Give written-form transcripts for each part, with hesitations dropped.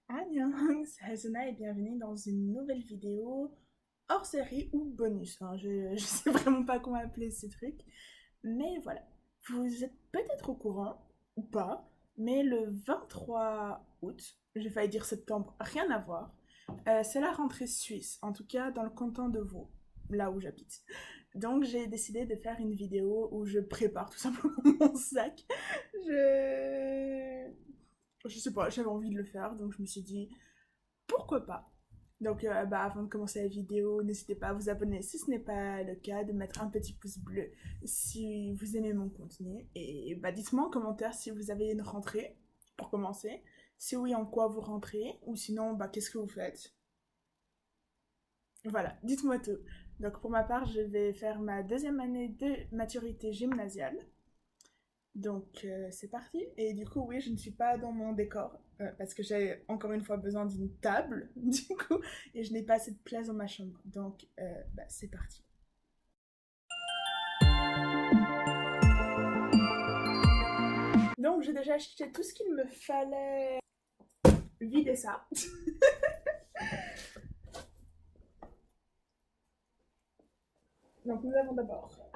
Annyeong, c'est Hazuna et bienvenue dans une nouvelle vidéo hors série ou bonus. Je sais vraiment pas comment appeler ces trucs. Mais voilà, vous êtes peut-être au courant, ou pas, mais le 23 août, j'ai failli dire septembre, rien à voir, c'est la rentrée suisse, en tout cas dans le canton de Vaud, là où j'habite. Donc j'ai décidé de faire une vidéo où je prépare tout simplement mon sac. Je... Je sais pas, j'avais envie de le faire, donc je me suis dit, pourquoi pas. Donc avant de commencer la vidéo, n'hésitez pas à vous abonner si ce n'est pas le cas, de mettre un petit pouce bleu si vous aimez mon contenu. Et dites-moi en commentaire si vous avez une rentrée, pour commencer. Si oui, en quoi vous rentrez, ou sinon, qu'est-ce que vous faites. Voilà, dites-moi tout. Donc pour ma part, je vais faire ma deuxième année de maturité gymnasiale. Donc c'est parti. Et du coup, oui, je ne suis pas dans mon décor parce que j'ai encore une fois besoin d'une table, du coup, et je n'ai pas assez de place dans ma chambre. Donc c'est parti. Donc j'ai déjà acheté tout ce qu'il me fallait vider ça. Donc nous avons d'abord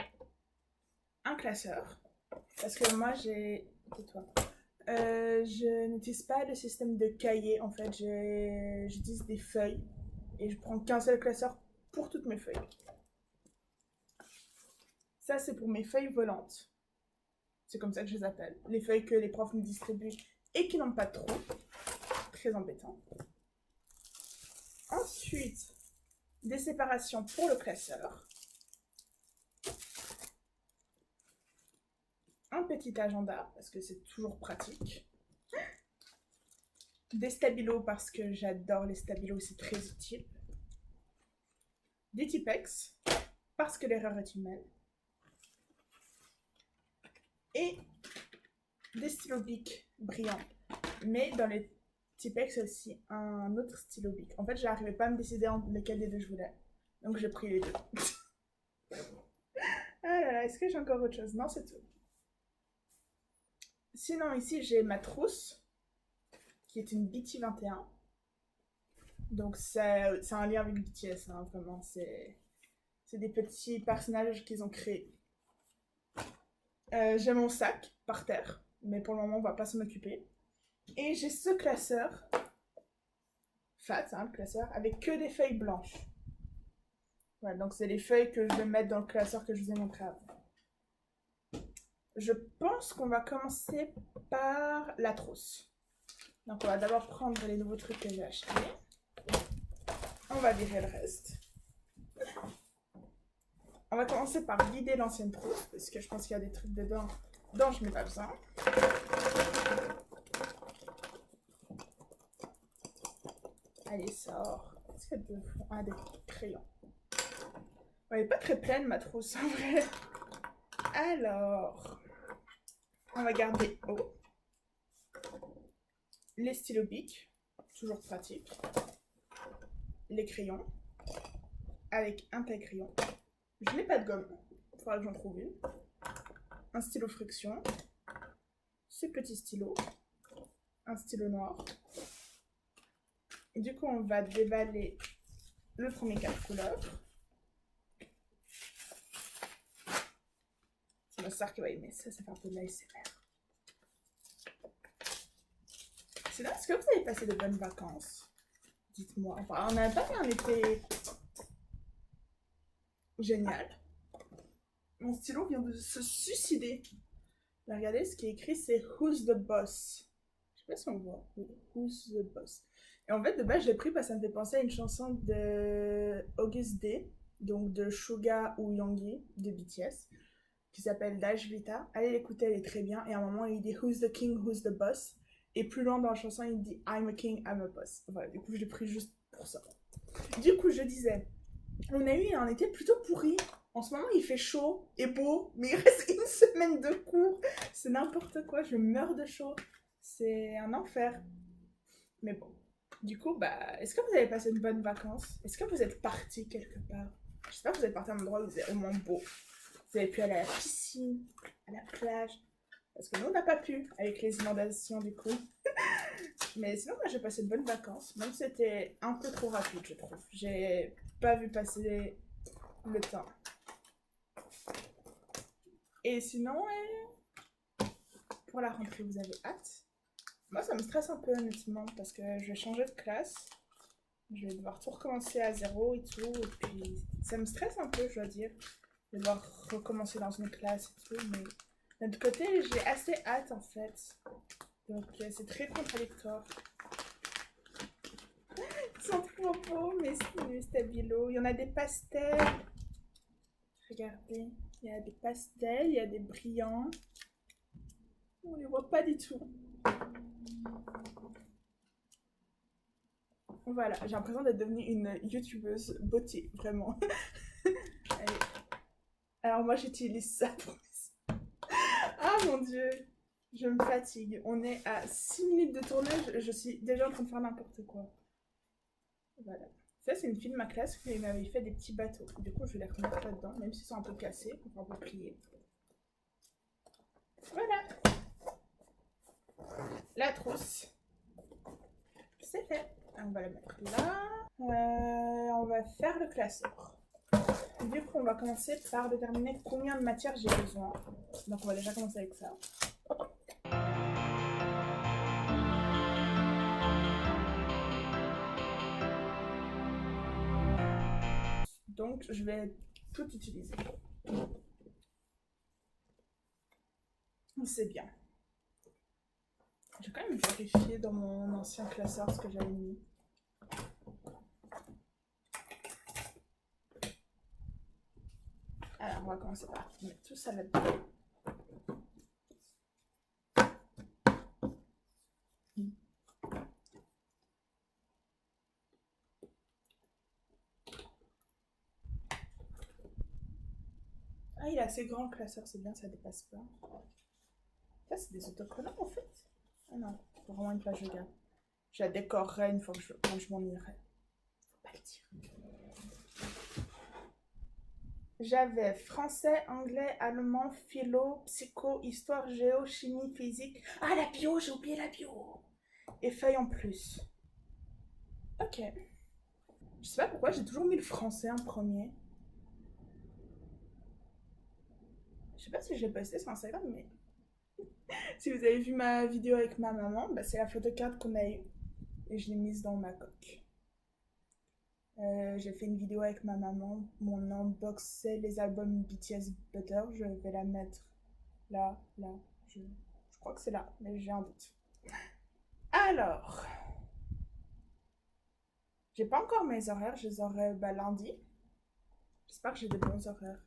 un classeur parce que moi j'ai. Tais-toi. Je n'utilise pas le système de cahier en fait, j'utilise des feuilles et je prends qu'un seul classeur pour toutes mes feuilles. Ça, c'est pour mes feuilles volantes. C'est comme ça que je les appelle. Les feuilles que les profs me distribuent et qui n'ont pas de trous. Très embêtant. Ensuite, des séparations pour le classeur. Un petit agenda, parce que c'est toujours pratique. Des stabilos, parce que j'adore les stabilos, c'est très utile. Des Tipex, parce que l'erreur est humaine. Et des stylos bic brillants. Mais dans les Tipex, c'est aussi un autre stylo bic. En fait, je n'arrivais pas à me décider entre lequel des deux je voulais. Donc j'ai pris les deux. Ah là là, est-ce que j'ai encore autre chose? Non, c'est tout. Sinon, ici, j'ai ma trousse, qui est une BT21. Donc c'est un lien avec BTS, hein, vraiment. C'est des petits personnages qu'ils ont créés. J'ai mon sac par terre, mais pour le moment, on va pas s'en occuper. Et j'ai ce classeur, fat, hein, le classeur, avec que des feuilles blanches. Voilà, donc c'est les feuilles que je vais mettre dans le classeur que je vous ai montré avant. Je pense qu'on va commencer par la trousse. Donc on va d'abord prendre les nouveaux trucs que j'ai achetés. On va virer le reste. On va commencer par vider l'ancienne trousse, parce que je pense qu'il y a des trucs dedans dont je n'ai pas besoin. Allez, sort. Est-ce qu'il y a deux fonds? Ah, des crayons. Elle n'est pas très pleine, ma trousse, en vrai. Alors, on va garder haut. Les stylos bic, toujours pratique. Les crayons, avec un taille-crayon. Je n'ai pas de gomme, il faudra que j'en trouve une. Un stylo friction, ce petit stylo, un stylo noir. Et du coup, on va déballer le premier 4 couleurs. C'est ma soeur qui va aimer ça, ça fait un peu de l'ASMR. Sinon, est-ce que vous avez passé de bonnes vacances? Dites-moi. Enfin, on n'a pas fait un été génial. Mon stylo vient de se suicider. Regardez, ce qui est écrit, c'est Who's the Boss? Je sais pas si on voit. Who's the Boss? Et en fait, de base, je l'ai pris parce que ça me fait penser à une chanson de August D, donc de Suga ou Yoongi de BTS, qui s'appelle Dash Vita. Allez l'écouter, elle est très bien. Et à un moment, il dit Who's the King, Who's the Boss? Et plus loin dans la chanson, il dit I'm a King, I'm a Boss. Voilà, du coup, je l'ai pris juste pour ça. Du coup, je disais, on a eu un été plutôt pourri. En ce moment, il fait chaud et beau, mais il reste une semaine de cours. C'est n'importe quoi, je meurs de chaud. C'est un enfer. Mais bon. Du coup, est-ce que vous avez passé de bonnes vacances? Est-ce que vous êtes parti quelque part? J'espère que vous êtes parti à un endroit où vous êtes au moins beau. Vous avez pu aller à la piscine, à la plage. Parce que nous, on n'a pas pu, avec les inondations du coup. Mais sinon, moi, j'ai passé de bonnes vacances. Même si c'était un peu trop rapide, je trouve. J'ai pas vu passer le temps. Et sinon, pour la rentrée, vous avez hâte? Moi, ça me stresse un peu, honnêtement, parce que je vais changer de classe. Je vais devoir tout recommencer à zéro et tout. Et puis, ça me stresse un peu, je dois dire. De devoir recommencer dans une classe et tout. Mais d'un autre côté, j'ai assez hâte, en fait. Donc, c'est très contradictoire. Ils sont trop beaux, mes stabilos. Il y en a des pastels. Regardez, il y a des pastels, il y a des brillants. On les voit pas du tout. Voilà, j'ai l'impression d'être devenue une youtubeuse beauté, vraiment. Allez. Alors moi j'utilise ça pour mes... Ah mon dieu, je me fatigue. On est à 6 minutes de tournage, je suis déjà en train de faire n'importe quoi. Voilà. Ça c'est une fille de ma classe qui m'avait fait des petits bateaux. Du coup je vais les remettre là-dedans, même s'ils sont un peu cassés, enfin un peu pliés. Voilà. La trousse. C'est fait. On va la mettre là. On va faire le classeur. Du coup, on va commencer par déterminer combien de matière j'ai besoin. Donc, on va déjà commencer avec ça. Donc, je vais tout utiliser. C'est bien. J'ai quand même vérifié dans mon ancien classeur ce que j'avais mis. Alors, on va commencer par mettre tout ça là-dedans. Ah, il est assez grand le classeur, c'est bien, ça dépasse pas. Ça, c'est des autocollants en fait. Ah non, c'est vraiment une page de garde. Je la décorerai une fois que quand je m'en irai. Faut pas le dire. J'avais français, anglais, allemand, philo, psycho, histoire, géo, chimie, physique. Ah, la bio, j'ai oublié la bio. Et feuilles en plus. Ok. Je sais pas pourquoi j'ai toujours mis le français en premier. Je sais pas si je l'ai posté sur Instagram, mais si vous avez vu ma vidéo avec ma maman, bah, c'est la photocarte qu'on a eue. Et je l'ai mise dans ma coque. J'ai fait une vidéo avec ma maman. Mon unboxait les albums BTS Butter. Je vais la mettre là, là. Je crois que c'est là, mais j'ai un doute. Alors, j'ai pas encore mes horaires. Je les aurai lundi. J'espère que j'ai des bons horaires.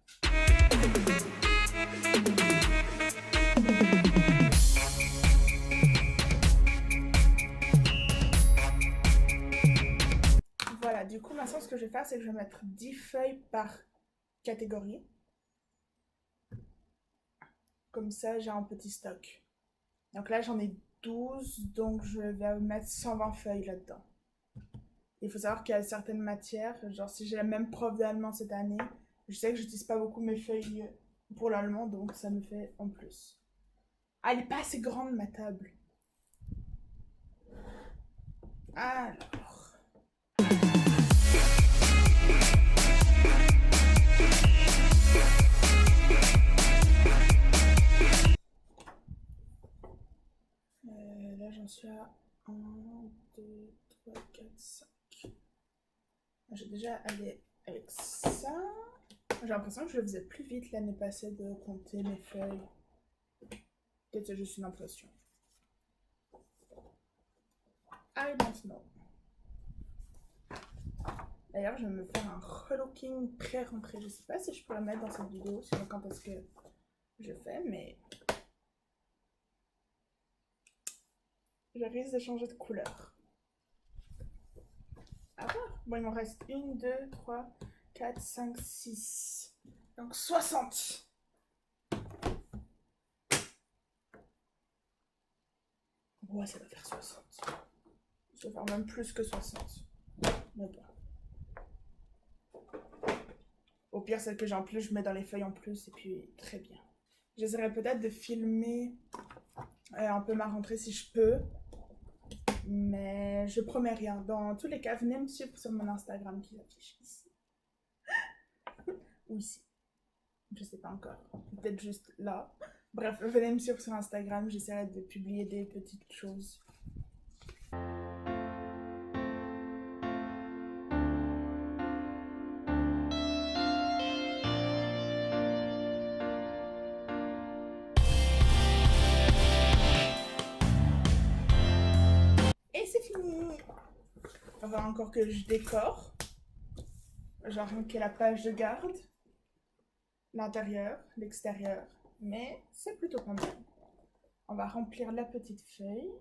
Voilà, du coup, maintenant, ce que je vais faire, c'est que je vais mettre 10 feuilles par catégorie. Comme ça, j'ai un petit stock. Donc là, j'en ai 12, donc je vais mettre 120 feuilles là-dedans. Il faut savoir qu'il y a certaines matières, genre si j'ai la même prof d'allemand cette année, je sais que j'utilise pas beaucoup mes feuilles pour l'allemand, donc ça me fait en plus. Ah, elle est pas assez grande ma table. Alors. Là, j'en suis à 1, 2, 3, 4, 5. J'ai déjà allé avec ça. J'ai l'impression que je le faisais plus vite l'année passée de compter mes feuilles. Peut-être c'est juste une impression. I don't know. D'ailleurs, je vais me faire un relooking pré-rentrée. Je sais pas si je peux la mettre dans cette vidéo, sinon quand est-ce que je fais, mais je risque de changer de couleur. Ah bon, il m'en reste 1, 2, 3, 4, 5, 6. Donc 60. Ouais, ça va faire 60. Ça va faire même plus que 60. Mais bon. Au pire, celle que j'ai en plus, je mets dans les feuilles en plus, et puis très bien. J'essaierai peut-être de filmer un peu ma rentrée si je peux. Mais je promets rien. Dans tous les cas, venez me suivre sur mon Instagram qui s'affiche ici. Ou ici. Je sais pas encore. Peut-être juste là. Bref, venez me suivre sur Instagram. J'essaierai de publier des petites choses. Et c'est fini. Il va encore que je décore. Genre que la page de garde. L'intérieur, l'extérieur. Mais c'est plutôt pas mal. On va remplir la petite feuille.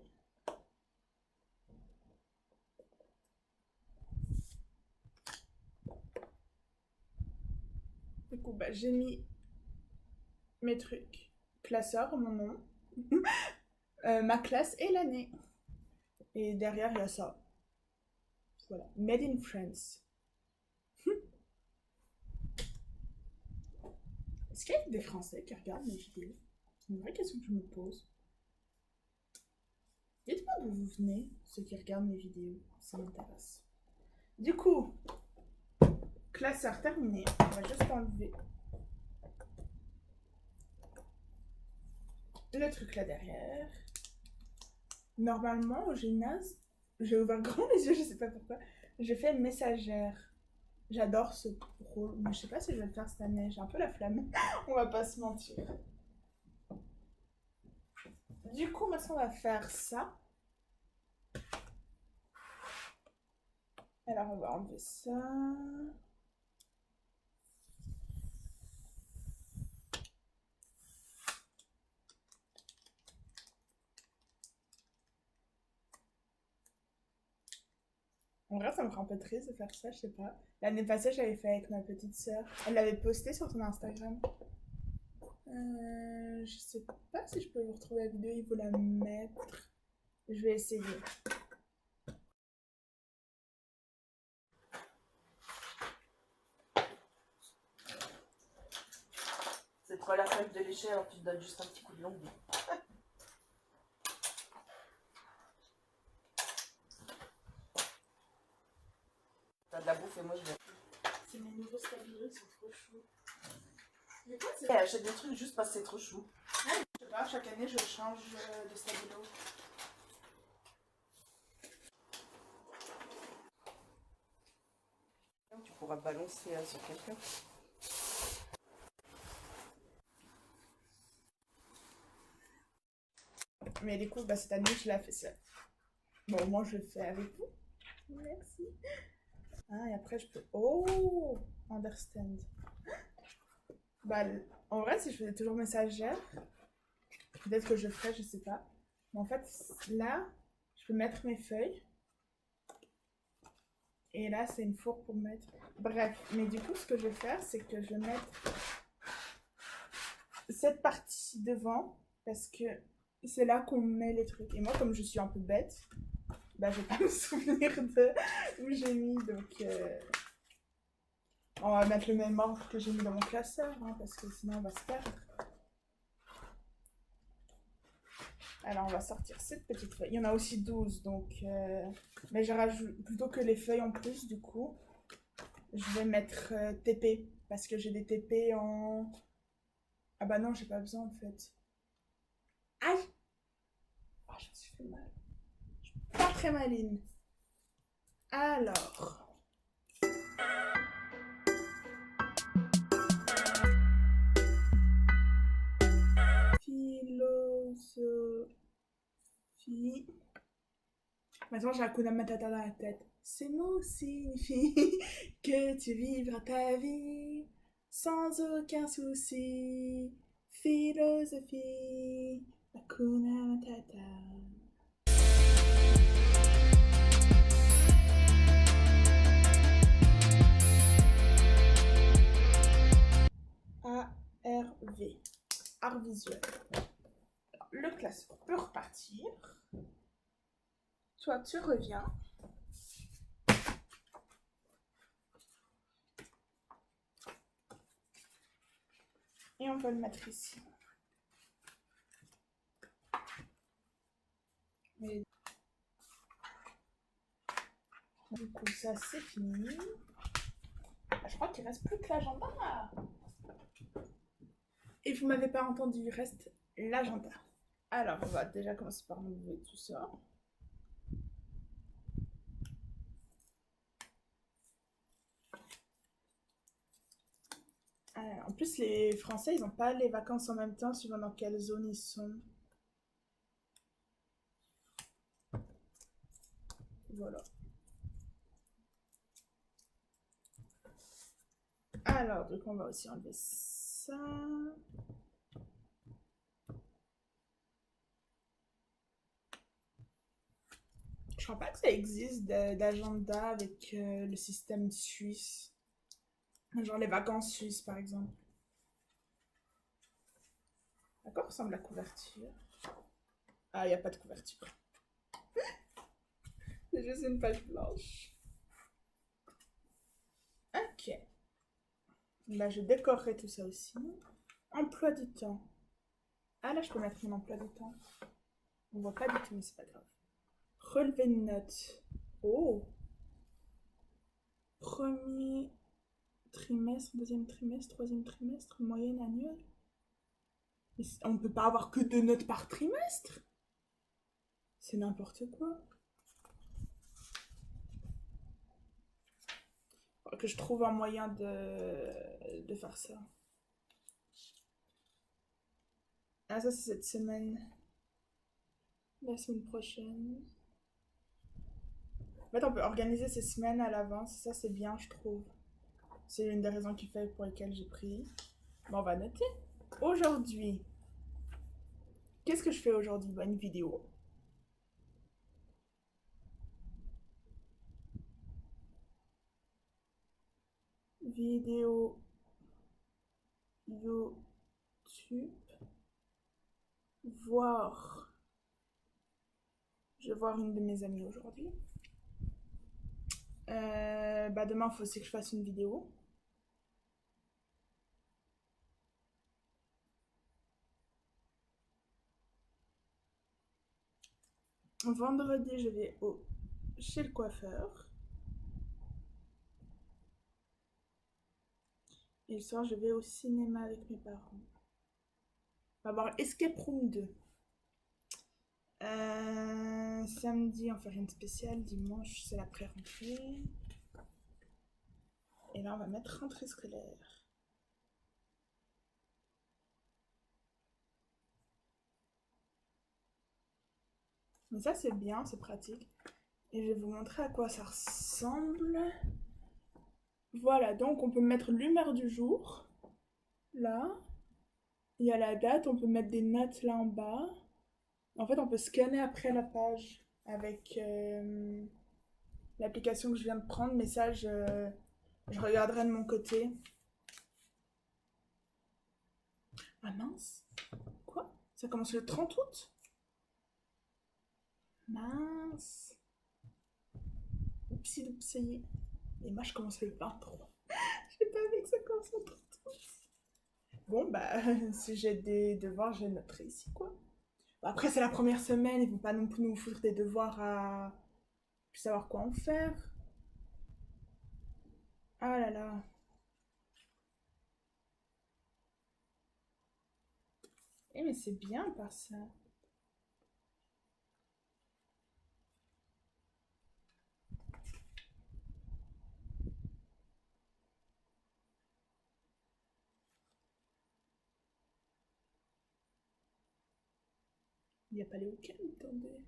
Du coup, bah, j'ai mis mes trucs. Classeur, mon nom. Ma classe et l'année. Et derrière, il y a ça. Voilà. Made in France. Est-ce qu'il y a des Français qui regardent mes vidéos? C'est une vraie question que je me pose. Dites-moi d'où vous venez, ceux qui regardent mes vidéos. Ça m'intéresse. Du coup, classeur terminé. On va juste enlever le truc là derrière. Normalement, au gymnase, j'ai ouvert grand les yeux, je sais pas pourquoi. Je fais messagère. J'adore ce rôle, mais je sais pas si je vais le faire cette année. J'ai un peu la flamme. On va pas se mentir. Du coup, maintenant, on va faire ça. Alors, on va enlever ça. En vrai, ça me rend un peu triste de faire ça, je sais pas. L'année passée, j'avais fait avec ma petite sœur. Elle l'avait posté sur son Instagram. Je sais pas si je peux vous retrouver la vidéo, il faut la mettre. Je vais essayer. C'est trop la flemme de lécher, alors tu te donnes juste un petit coup de longue. T'as de la bouffe et moi je vais. C'est mes nouveaux stabilos, ils sont trop chauds. Elle achète des trucs juste parce que c'est trop chou. Je sais pas, chaque année je change de stabilo. Tu pourras balancer sur quelqu'un. Mais du coup, bah, cette année je l'ai fait seule. Bon, moi je le fais avec vous. Merci. Ah, et après je peux. Oh! Understand. Bah, en vrai, si je faisais toujours messagère, peut-être que je le ferais, je sais pas. Mais en fait, là, je peux mettre mes feuilles. Et là, c'est une fourre pour mettre. Bref, mais du coup, ce que je vais faire, c'est que je vais mettre cette partie devant parce que c'est là qu'on met les trucs. Et moi, comme je suis un peu bête, bah, je vais pas me souvenir de où j'ai mis. Donc, on va mettre le même ordre que j'ai mis dans mon classeur, hein, parce que sinon, on va se perdre. Alors, on va sortir cette petite feuille. Il y en a aussi 12, donc... mais je rajoute plutôt que les feuilles en plus, du coup. Je vais mettre TP, parce que j'ai des TP en... Ah bah non, j'ai pas besoin, en fait. Aïe! Oh, je me suis fait mal. Je suis pas très maligne. Alors... Philosophie... Maintenant, j'ai Hakuna Matata dans la tête. Ces mots signifient que tu vivras ta vie sans aucun souci. Philosophie, Hakuna Matata. ARV, art visuel. Alors, le classeur peut repartir. Toi, tu reviens. Et on va le mettre ici. Mais... Du coup, ça c'est fini. Je crois qu'il reste plus que l'agenda. Et vous m'avez pas entendu, il reste l'agenda. Alors, on va déjà commencer par enlever tout ça. En plus, les Français, ils n'ont pas les vacances en même temps, suivant dans quelle zone ils sont. Voilà. Alors, donc on va aussi enlever ça. Je crois pas que ça existe d'agenda avec le système suisse. Genre les vacances suisses, par exemple. À quoi ressemble la couverture? Ah, il n'y a pas de couverture. C'est juste une page blanche. Ok. Là, je décorerai tout ça aussi. Emploi du temps. Ah, là, je peux mettre mon emploi du temps. On voit pas du tout, mais c'est pas grave. Relevé de notes. Oh. Premier trimestre, deuxième trimestre, troisième trimestre, moyenne annuelle. Mais on peut pas avoir que 2 notes par trimestre. C'est n'importe quoi. Faudrait que je trouve un moyen de faire ça. Ah, ça c'est cette semaine. La semaine prochaine. En fait, on peut organiser ces semaines à l'avance. Ça, c'est bien, je trouve. C'est une des raisons qui fait pour lesquelles j'ai pris. Bon, on va noter. Aujourd'hui, qu'est-ce que je fais aujourd'hui? Bah, une vidéo. Vidéo YouTube. Voir. Je vais voir une de mes amies aujourd'hui. Bah, demain, il faut aussi que je fasse une vidéo. Vendredi, je vais chez le coiffeur. Et le soir, je vais au cinéma avec mes parents. On va voir Escape Room 2. Samedi, on fait rien de spécial. Dimanche, c'est la pré-rentrée. Et là, on va mettre rentrée scolaire. Mais ça, c'est bien, c'est pratique. Et je vais vous montrer à quoi ça ressemble. Voilà, donc on peut mettre l'humeur du jour. Là. Il y a la date, on peut mettre des notes là en bas. En fait, on peut scanner après la page avec l'application que je viens de prendre. Mais ça, je regarderai de mon côté. Ah mince. Quoi? Ça commence le 30 août? Mince. Oupsie doupsie. Et moi, je commence le 23. J'ai pas vu que ça commence le 30 août. Bon, bah, si j'ai des devoirs, je les noterai ici, quoi. Après, c'est la première semaine, ils vont pas non plus nous foutre des devoirs à savoir quoi en faire. Ah là là. Eh, mais c'est bien par ça. Il n'y a pas les week-ends, attendez.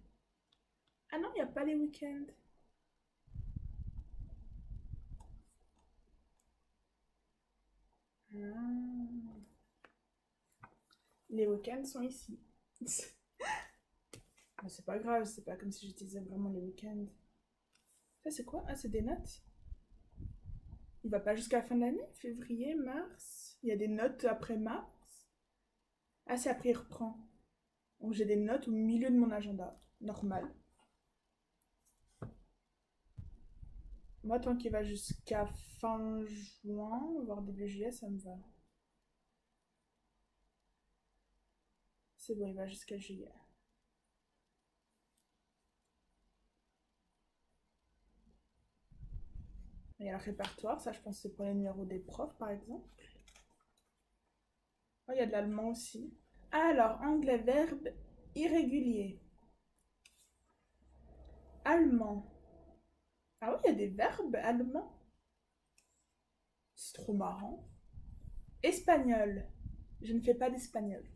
Ah non, il n'y a pas les week-ends. Ah. Les week-ends sont ici. Mais c'est pas grave, c'est pas comme si j'utilisais vraiment les week-ends. Ça, c'est quoi? Ah, c'est des notes. Il va pas jusqu'à la fin de l'année? Février, mars. Il y a des notes après mars. Ah, c'est après, il reprend. Donc j'ai des notes au milieu de mon agenda. Normal. Moi, tant qu'il va jusqu'à fin juin, voire début juillet, ça me va. C'est bon, il va jusqu'à juillet. Il y a le répertoire, ça je pense que c'est pour les numéros des profs par exemple. Oh, il y a de l'allemand aussi. Alors, anglais, verbe irrégulier. Allemand. Ah oui, il y a des verbes allemands. C'est trop marrant. Espagnol. Je ne fais pas d'espagnol.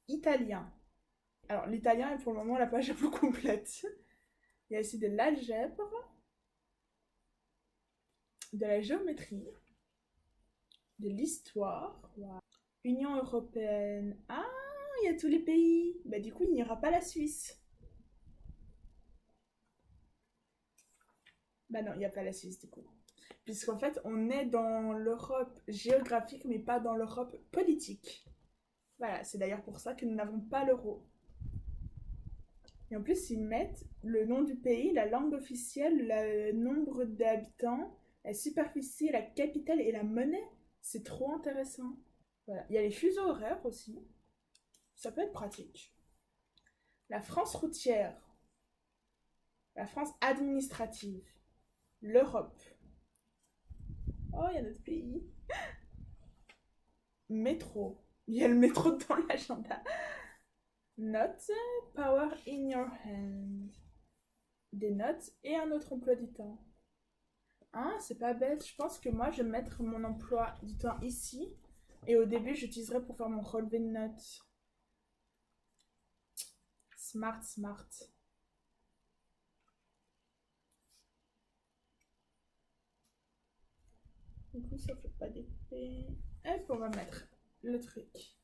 Italien. Alors, l'italien est pour le moment la page un peu complète. Il y a aussi de l'algèbre, de la géométrie, de l'histoire. Wow. Union européenne. Ah, il y a tous les pays. Bah, du coup, il n'y aura pas la Suisse. Bah non, il n'y a pas la Suisse du coup. Puisqu'en fait, on est dans l'Europe géographique, mais pas dans l'Europe politique. Voilà, c'est d'ailleurs pour ça que nous n'avons pas l'euro. Et en plus, ils mettent le nom du pays, la langue officielle, le nombre d'habitants, la superficie, la capitale et la monnaie. C'est trop intéressant. Voilà. Il y a les fuseaux horaires aussi. Ça peut être pratique. La France routière. La France administrative. L'Europe. Oh, il y a notre pays. Métro. Il y a le métro dans l'agenda. Notes, power in your hand. Des notes et un autre emploi du temps. Ah, c'est pas bête. Je pense que moi, je vais mettre mon emploi du temps ici. Et au début, j'utiliserai pour faire mon relevé de notes. Smart, smart. Du coup, ça fait pas d'effet. Et puis, on va mettre le truc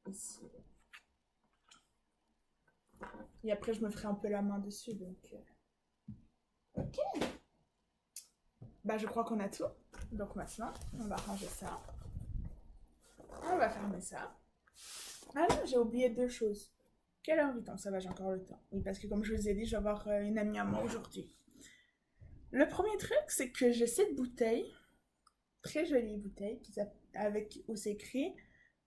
ici. Et après, je me ferai un peu la main dessus, donc... Ok. Bah, je crois qu'on a tout. Donc maintenant, on va ranger ça. On va fermer ça. Ah non, j'ai oublié deux choses. Quelle heure du temps? Ça va, j'ai encore le temps. Oui, parce que comme je vous ai dit, je vais avoir une amie à moi aujourd'hui. Le premier truc, c'est que j'ai cette bouteille, très jolie bouteille, où c'est écrit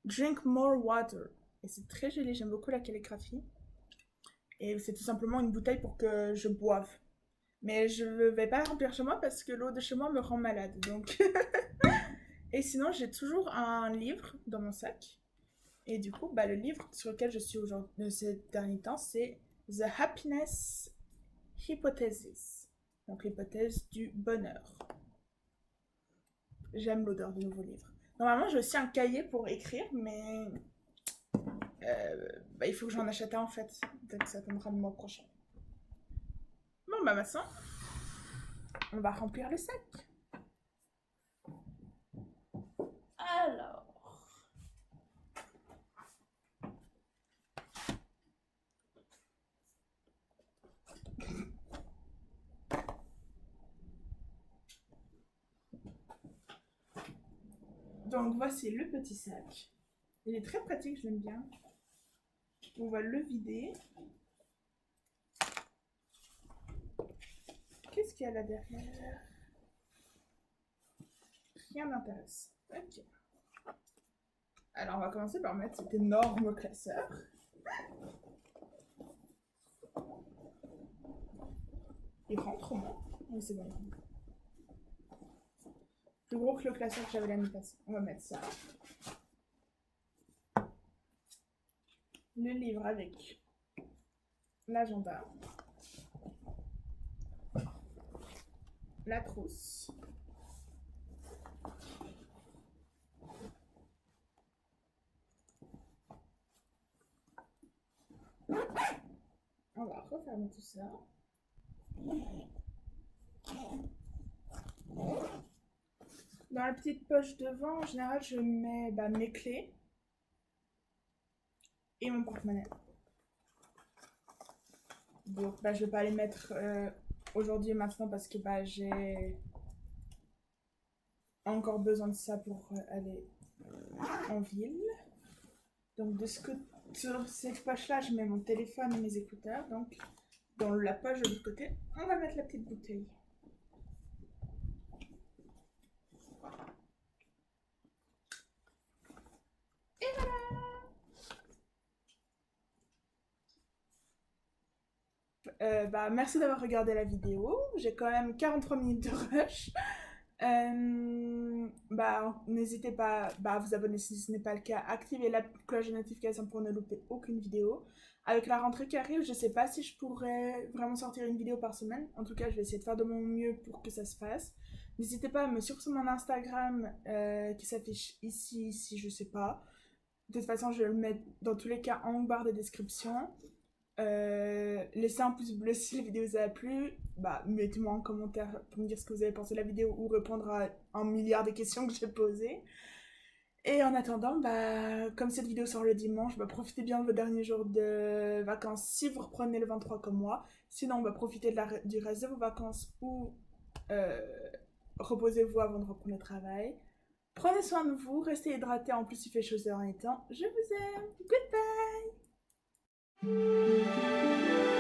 Drink more water. Et c'est très joli, j'aime beaucoup la calligraphie. Et c'est tout simplement une bouteille pour que je boive. Mais je ne vais pas la remplir chez moi parce que l'eau de chez moi me rend malade. Donc... Et sinon, j'ai toujours un livre dans mon sac. Et du coup, bah, le livre sur lequel je suis aujourd'hui, ces derniers temps, c'est The Happiness Hypothesis. Donc l'hypothèse du bonheur. J'aime l'odeur du nouveau livre. Normalement, j'ai aussi un cahier pour écrire, mais il faut que j'en achète un en fait. Peut-être que ça tombera le mois prochain. Bon, bah maintenant, on va remplir le sac. Alors. Donc voici le petit sac. Il est très pratique, je l'aime bien. On va le vider. Qu'est-ce qu'il y a là derrière? Rien m'intéresse. Ok. Alors on va commencer par mettre cet énorme classeur. Il rentre au moins. Oui, c'est bon. Plus gros que le classeur que j'avais l'année passée. On va mettre ça. Le livre avec l'agenda. La trousse. On va refermer tout ça. Dans la petite poche devant, en général, je mets mes clés et mon porte-monnaie. Donc, je vais pas les mettre aujourd'hui et maintenant parce que j'ai encore besoin de ça pour aller en ville. Donc, sur cette poche-là, je mets mon téléphone et mes écouteurs. Donc, dans la poche de l'autre côté, on va mettre la petite bouteille. Et voilà! merci d'avoir regardé la vidéo. J'ai quand même 43 minutes de rush. N'hésitez pas à vous abonner si ce n'est pas le cas. Activez la cloche de notification pour ne louper aucune vidéo. Avec la rentrée qui arrive, je sais pas si je pourrais vraiment sortir une vidéo par semaine. En tout cas, je vais essayer de faire de mon mieux pour que ça se fasse. N'hésitez pas à me suivre sur mon Instagram qui s'affiche ici, je sais pas. De toute façon, je vais le mettre dans tous les cas en barre de description. Laissez un pouce bleu si la vidéo vous a plu. Mettez-moi en commentaire pour me dire ce que vous avez pensé de la vidéo ou répondre à 1 milliard de questions que j'ai posées. Et en attendant, comme cette vidéo sort le dimanche, profitez bien de vos derniers jours de vacances si vous reprenez le 23 comme moi. Sinon, profitez du reste de vos vacances ou reposez-vous avant de reprendre le travail. Prenez soin de vous, restez hydratés, en plus il fait chaud ces derniers temps. Je vous aime. Goodbye.